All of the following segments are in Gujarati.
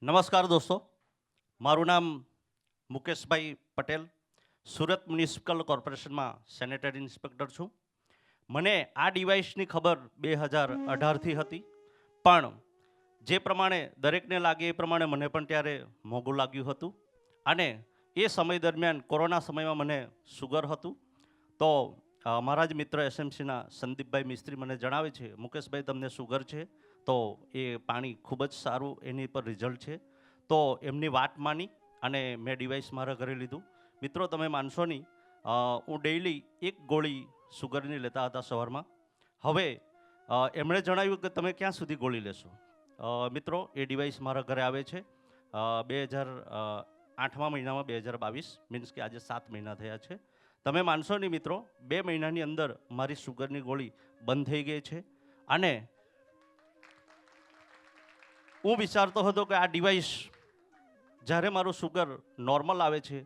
નમસ્કાર દોસ્તો, મારું નામ મુકેશભાઈ પટેલ, સુરત મ્યુનિસિપલ કોર્પોરેશનમાં સેનેટરી ઇન્સ્પેક્ટર છું. મને આ ડિવાઇસની ખબર 2018થી હતી, પણ જે પ્રમાણે દરેકને લાગે એ પ્રમાણે મને પણ ત્યારે મોંઘું લાગ્યું હતું. અને એ સમય દરમિયાન કોરોના સમયમાં મને સુગર હતું. તો મારા જ મિત્ર એસએમસીના સંદીપભાઈ મિસ્ત્રી મને જણાવે છે, મુકેશભાઈ તમને સુગર છે, તો એ પાણી ખૂબ જ સારું એની પર રિઝલ્ટ છે. તો એમની વાત માની અને મેં ડિવાઇસ મારા ઘરે લીધું. મિત્રો, તમે માનશો નહીં, હું ડેઈલી એક ગોળી સુગરની લેતા હતા સવારમાં. હવે એમણે જણાવ્યું કે તમે ક્યાં સુધી ગોળી લેશો. મિત્રો, એ ડિવાઇસ મારા ઘરે આવે છે 2008મા મહિનામાં, 2022 મીન્સ કે આજે 7 મહિના થયા છે. તમે માનશો નહીં મિત્રો, 2 મહિનાની અંદર મારી સુગરની ગોળી બંધ થઈ ગઈ છે. અને હું વિચારતો હતો કે આ ડિવાઇસ જ્યારે મારું સુગર નોર્મલ આવે છે,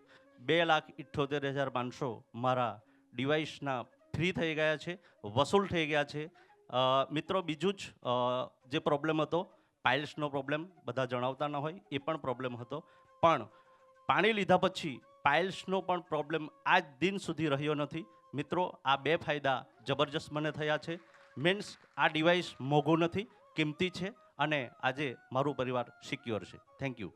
2,78,500 મારા ડિવાઇસના ફ્રી થઈ ગયા છે, વસૂલ થઈ ગયા છે. મિત્રો, બીજું જ જે પ્રોબ્લેમ હતો, પાઇલ્સનો પ્રોબ્લેમ, બધા જણાવતા ન હોય, એ પણ પ્રોબ્લેમ હતો. પણ પાણી લીધા પછી પાઇલ્સનો પણ પ્રોબ્લેમ આજ દિન સુધી રહ્યો નથી. મિત્રો, આ 2 ફાયદા જબરજસ્ત મને થયા છે. મીન્સ આ ડિવાઇસ મોંઘું નથી, કિંમતી છે, અને આજે મારું પરિવાર સિક્યોર છે. Thank you.